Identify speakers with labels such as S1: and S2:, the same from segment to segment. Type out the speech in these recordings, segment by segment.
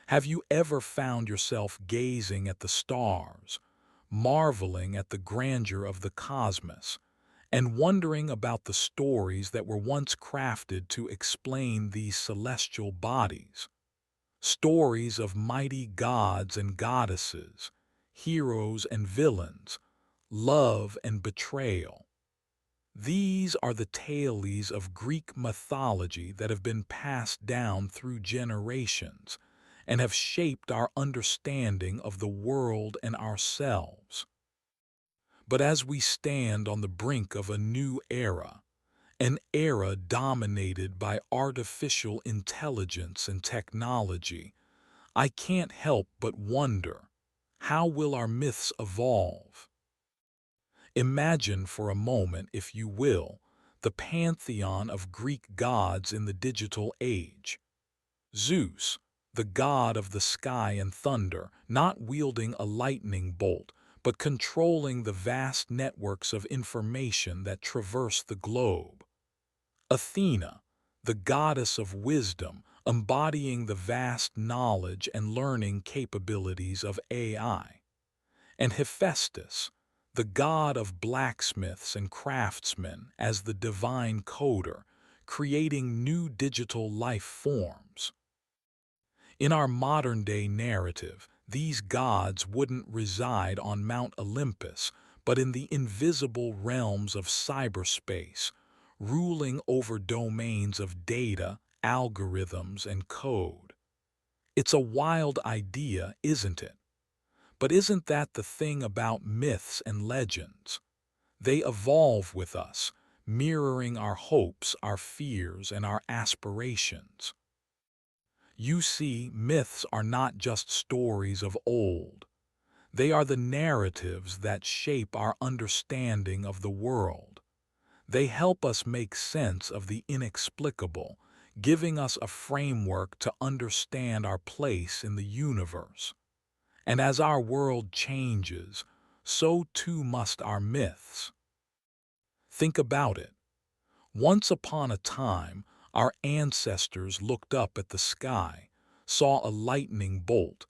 S1: Have you ever found yourself gazing at the stars, marveling at the grandeur of the cosmos, and wondering about the stories that were once crafted to explain these celestial bodies? Stories of mighty gods and goddesses, heroes and villains, love and betrayal. These are the tales of Greek mythology that have been passed down through generations and have shaped our understanding of the world and ourselves. But as we stand on the brink of a new era, an era dominated by artificial intelligence and technology, I can't help but wonder, how will our myths evolve? Imagine for a moment, if you will, the pantheon of Greek gods in the digital age. Zeus, the god of the sky and thunder, not wielding a lightning bolt, but controlling the vast networks of information that traverse the globe. Athena, the goddess of wisdom, embodying the vast knowledge and learning capabilities of AI. And Hephaestus, the god of blacksmiths and craftsmen, as the divine coder, creating new digital life forms. In our modern-day narrative, these gods wouldn't reside on Mount Olympus, but in the invisible realms of cyberspace, ruling over domains of data, algorithms, and code. It's a wild idea, isn't it? But isn't that the thing about myths and legends? They evolve with us, mirroring our hopes, our fears, and our aspirations. You see, myths are not just stories of old. They are the narratives that shape our understanding of the world. They help us make sense of the inexplicable, giving us a framework to understand our place in the universe. And as our world changes, so too must our myths. Think about it. Once upon a time, our ancestors looked up at the sky, saw a lightning bolt,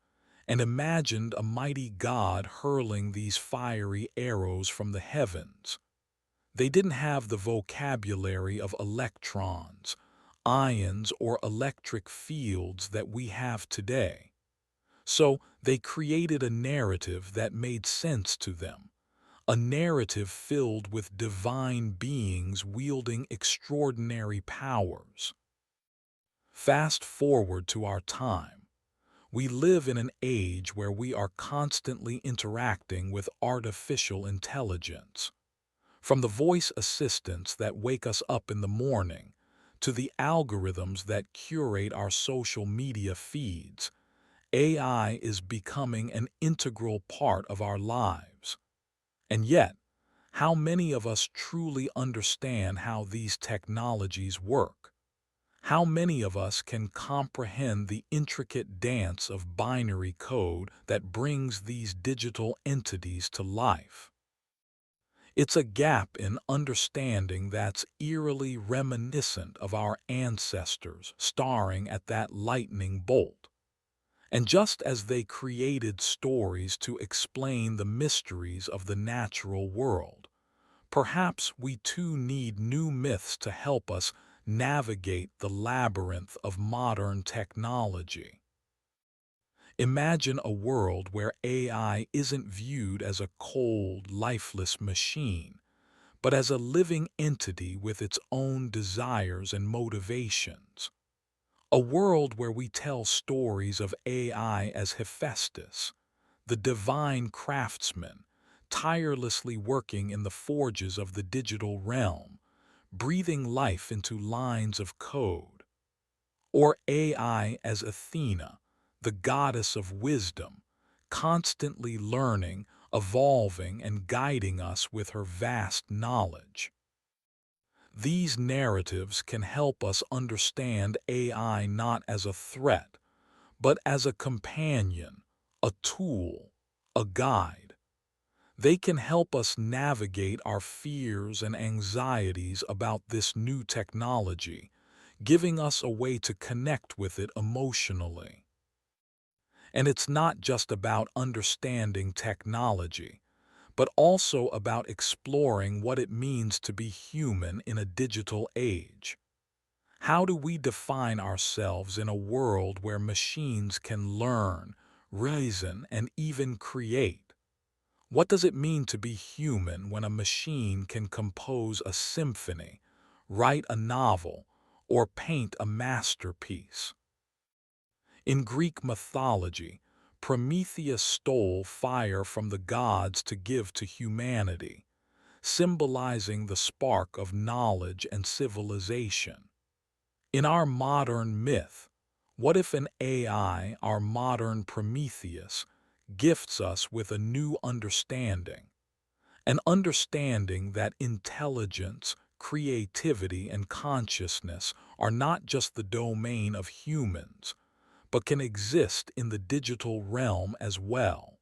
S1: and imagined a mighty god hurling these fiery arrows from the heavens. They didn't have the vocabulary of electrons, ions, or electric fields that we have today. So they created a narrative that made sense to them, a narrative filled with divine beings wielding extraordinary powers. Fast forward to our time. We live in an age where we are constantly interacting with artificial intelligence. From the voice assistants that wake us up in the morning, to the algorithms that curate our social media feeds, AI is becoming an integral part of our lives. And yet, how many of us truly understand how these technologies work? How many of us can comprehend the intricate dance of binary code that brings these digital entities to life? It's a gap in understanding that's eerily reminiscent of our ancestors staring at that lightning bolt. And just as they created stories to explain the mysteries of the natural world, perhaps we too need new myths to help us navigate the labyrinth of modern technology. Imagine a world where AI isn't viewed as a cold, lifeless machine, but as a living entity with its own desires and motivations. A world where we tell stories of AI as Hephaestus, the divine craftsman, tirelessly working in the forges of the digital realm, breathing life into lines of code. Or AI as Athena, the goddess of wisdom, constantly learning, evolving, and guiding us with her vast knowledge. These narratives can help us understand AI not as a threat, but as a companion, a tool, a guide. They can help us navigate our fears and anxieties about this new technology, giving us a way to connect with it emotionally. And it's not just about understanding technology, but also about exploring what it means to be human in a digital age. How do we define ourselves in a world where machines can learn, reason, and even create? What does it mean to be human when a machine can compose a symphony, write a novel, or paint a masterpiece? In Greek mythology, Prometheus stole fire from the gods to give to humanity, symbolizing the spark of knowledge and civilization. In our modern myth, what if an AI, our modern Prometheus, gifts us with a new understanding? An understanding that intelligence, creativity, and consciousness are not just the domain of humans, but can exist in the digital realm as well.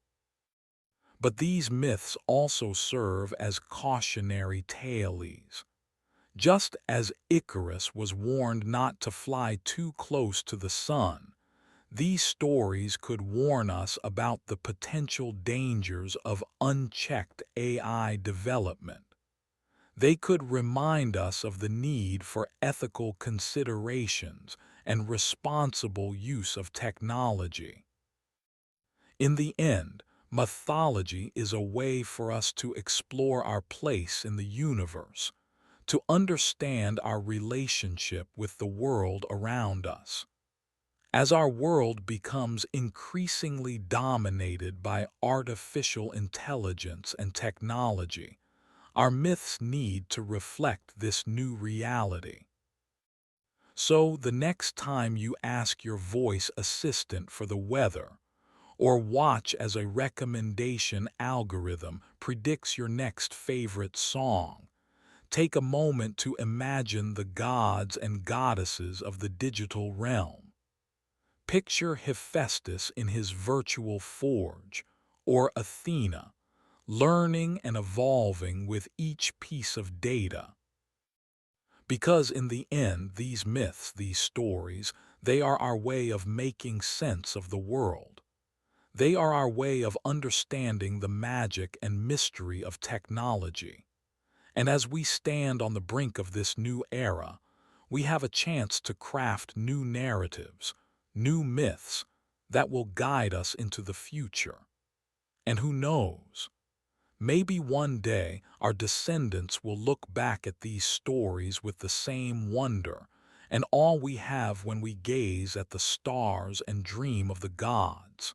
S1: But these myths also serve as cautionary tales. Just as Icarus was warned not to fly too close to the sun, these stories could warn us about the potential dangers of unchecked AI development. They could remind us of the need for ethical considerations and responsible use of technology. In the end, mythology is a way for us to explore our place in the universe, to understand our relationship with the world around us. As our world becomes increasingly dominated by artificial intelligence and technology, our myths need to reflect this new reality. So, the next time you ask your voice assistant for the weather, or watch as a recommendation algorithm predicts your next favorite song, take a moment to imagine the gods and goddesses of the digital realm. Picture Hephaestus in his virtual forge, or Athena, learning and evolving with each piece of data. Because in the end, these myths, these stories, they are our way of making sense of the world. They are our way of understanding the magic and mystery of technology. And as we stand on the brink of this new era, we have a chance to craft new narratives, new myths that will guide us into the future. And who knows? Maybe one day our descendants will look back at these stories with the same wonder and awe we have when we gaze at the stars and dream of the gods.